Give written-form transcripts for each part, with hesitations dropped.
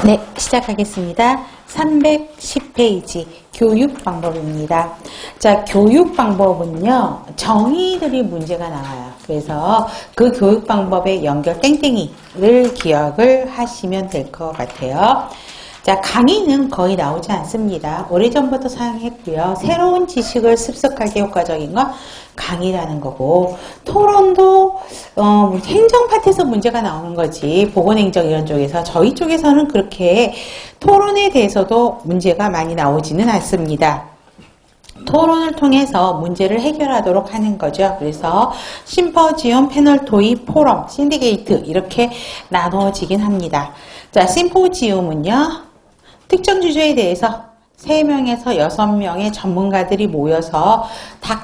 네, 시작하겠습니다. 310페이지 교육 방법입니다. 자, 교육 방법은요, 정의들이 문제가 나와요. 그래서 그 교육 방법의 연결 땡땡이를 기억을 하시면 될 것 같아요. 자, 강의는 거의 나오지 않습니다. 오래전부터 사용했고요. 새로운 지식을 습득하기 효과적인 건 강의라는 거고, 토론도 행정 파트에서 문제가 나오는 거지, 보건행정 이런 쪽에서. 저희 쪽에서는 그렇게 토론에 대해서도 문제가 많이 나오지는 않습니다. 토론을 통해서 문제를 해결하도록 하는 거죠. 그래서 심포지움, 패널 토의, 포럼, 신디게이트 이렇게 나눠지긴 합니다. 자, 심포지움은요, 특정 주제에 대해서 3명에서 6명의 전문가들이 모여서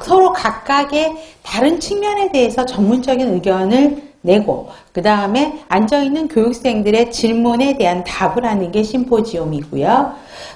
서로 각각의 다른 측면에 대해서 전문적인 의견을 내고, 그 다음에 앉아있는 교육생들의 질문에 대한 답을 하는 게 심포지움이고요.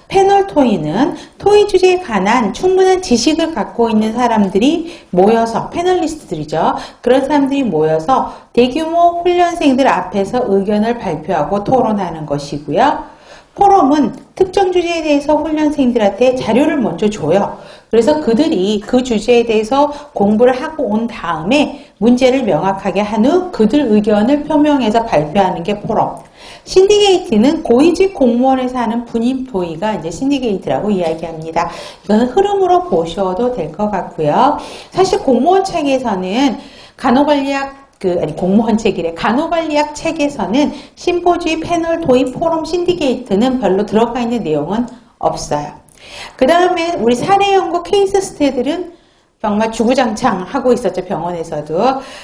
패널 토의는 토의 주제에 관한 충분한 지식을 갖고 있는 사람들이 모여서, 패널리스트들이죠. 그런 사람들이 모여서 대규모 훈련생들 앞에서 의견을 발표하고 토론하는 것이고요. 포럼은 특정 주제에 대해서 훈련생들한테 자료를 먼저 줘요. 그래서 그들이 그 주제에 대해서 공부를 하고 온 다음에 문제를 명확하게 한 후 그들 의견을 표명해서 발표하는 게 포럼. 신디게이트는 고위직 공무원에서 하는 분임 토의가 이제 신디게이트라고 이야기합니다. 이거는 흐름으로 보셔도 될 것 같고요. 사실 공무원 책에서는 공무원 책이래. 간호관리학 책에서는 심포지움, 패널, 토의, 포럼, 신디게이트는 별로 들어가 있는 내용은 없어요. 그 다음에 우리 사례 연구 케이스 스터디들은 정말 주구장창 하고 있었죠, 병원에서도.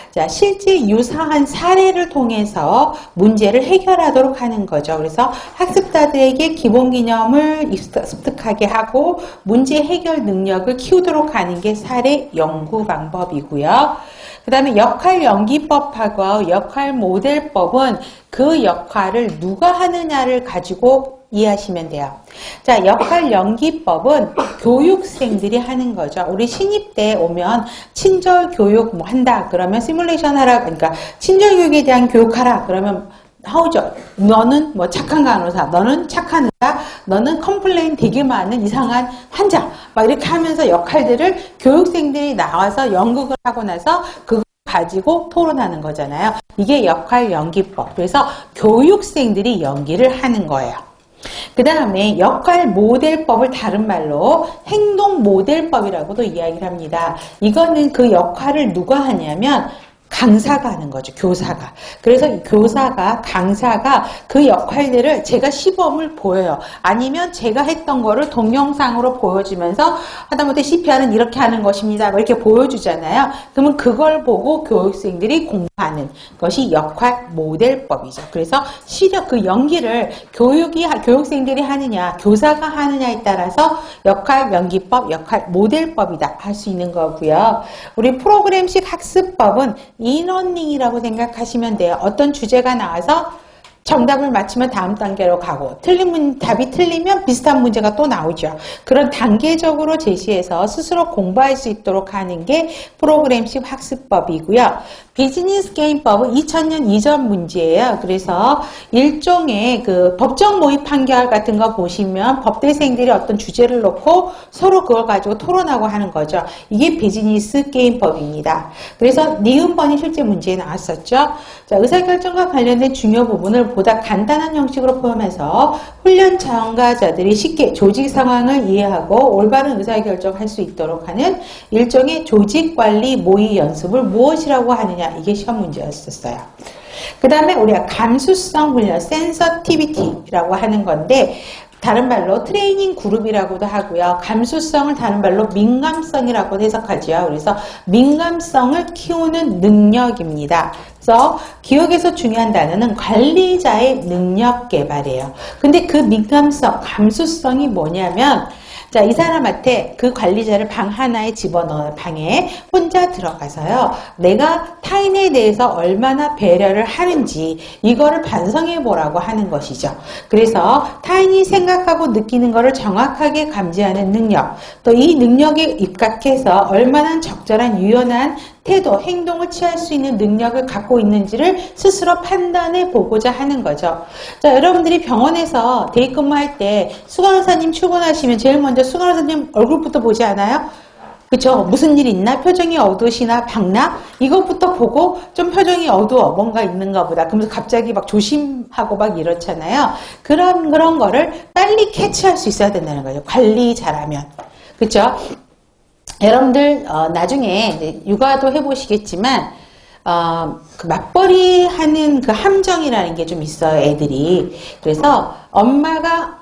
자, 실제 유사한 사례를 통해서 문제를 해결하도록 하는 거죠. 그래서 학습자들에게 기본 개념을 습득하게 하고 문제 해결 능력을 키우도록 하는 게 사례 연구 방법이고요. 그 다음에 역할 연기법하고 역할 모델법은 그 역할을 누가 하느냐를 가지고 이해하시면 돼요. 자, 역할 연기법은 교육생들이 하는 거죠. 우리 신입 때 오면 친절 교육 뭐 한다 그러면 시뮬레이션 하라, 그러니까 친절 교육에 대한 교육하라 그러면 하우죠. 너는 뭐 착한 간호사, 너는 착한 의사, 너는 컴플레인 되게 많은 이상한 환자, 막 이렇게 하면서 역할들을 교육생들이 나와서 연극을 하고 나서 그걸 가지고 토론하는 거잖아요. 이게 역할 연기법. 그래서 교육생들이 연기를 하는 거예요. 그 다음에 역할 모델법을 다른 말로 행동 모델법이라고도 이야기를 합니다. 이거는 그 역할을 누가 하냐면 강사가 하는 거죠. 교사가. 그래서 교사가, 강사가 그 역할들을 제가 시범을 보여요. 아니면 제가 했던 거를 동영상으로 보여주면서 하다못해 CPR은 이렇게 하는 것입니다. 뭐 이렇게 보여주잖아요. 그러면 그걸 보고 교육생들이 공부하는 것이 역할 모델법이죠. 그래서 시력, 그 연기를 교육생들이 하느냐, 교사가 하느냐에 따라서 역할 연기법, 역할 모델법이다 할 수 있는 거고요. 우리 프로그램식 학습법은 인러닝이라고 생각하시면 돼요. 어떤 주제가 나와서 정답을 맞히면 다음 단계로 가고 답이 틀리면 비슷한 문제가 또 나오죠. 그런 단계적으로 제시해서 스스로 공부할 수 있도록 하는 게 프로그램식 학습법이고요. 비즈니스 게임법은 2000년 이전 문제예요. 그래서 일종의 그 법정 모의 판결 같은 거 보시면 법대생들이 어떤 주제를 놓고 서로 그걸 가지고 토론하고 하는 거죠. 이게 비즈니스 게임법입니다. 그래서 니은번이 실제 문제에 나왔었죠. 자, 의사결정과 관련된 중요 부분을 보다 간단한 형식으로 포함해서 훈련 참가자들이 쉽게 조직 상황을 이해하고 올바른 의사결정을 할 수 있도록 하는 일종의 조직관리 모의 연습을 무엇이라고 하느냐, 이게 시험 문제였었어요. 그 다음에 우리가 감수성 훈련, 센서티비티라고 하는 건데, 다른 말로 트레이닝 그룹이라고도 하고요. 감수성을 다른 말로 민감성이라고 해석하죠. 그래서 민감성을 키우는 능력입니다. 그래서 기억에서 중요한 단어는 관리자의 능력 개발이에요. 근데 그 민감성, 감수성이 뭐냐면 자, 이 사람한테 그 관리자를 방 하나에 집어넣은 방에 혼자 들어가서요. 내가 타인에 대해서 얼마나 배려를 하는지 이거를 반성해 보라고 하는 것이죠. 그래서 타인이 생각하고 느끼는 것을 정확하게 감지하는 능력, 또 이 능력에 입각해서 얼마나 적절한 유연한 태도, 행동을 취할 수 있는 능력을 갖고 있는지를 스스로 판단해 보고자 하는 거죠. 자, 여러분들이 병원에서 대입근무할 때 수간호사님 출근하시면 제일 먼저 수간호사님 얼굴부터 보지 않아요? 그쵸? 무슨 일 있나? 표정이 어두우시나? 밝나? 이것부터 보고 좀 표정이 어두워. 뭔가 있는가 보다. 그러면서 갑자기 막 조심하고 막 이렇잖아요. 그런 거를 빨리 캐치할 수 있어야 된다는 거죠. 관리 잘하면. 그쵸? 여러분들 나중에 이제 육아도 해보시겠지만 그 맞벌이 하는 그 함정이라는 게 좀 있어요, 애들이. 그래서 엄마가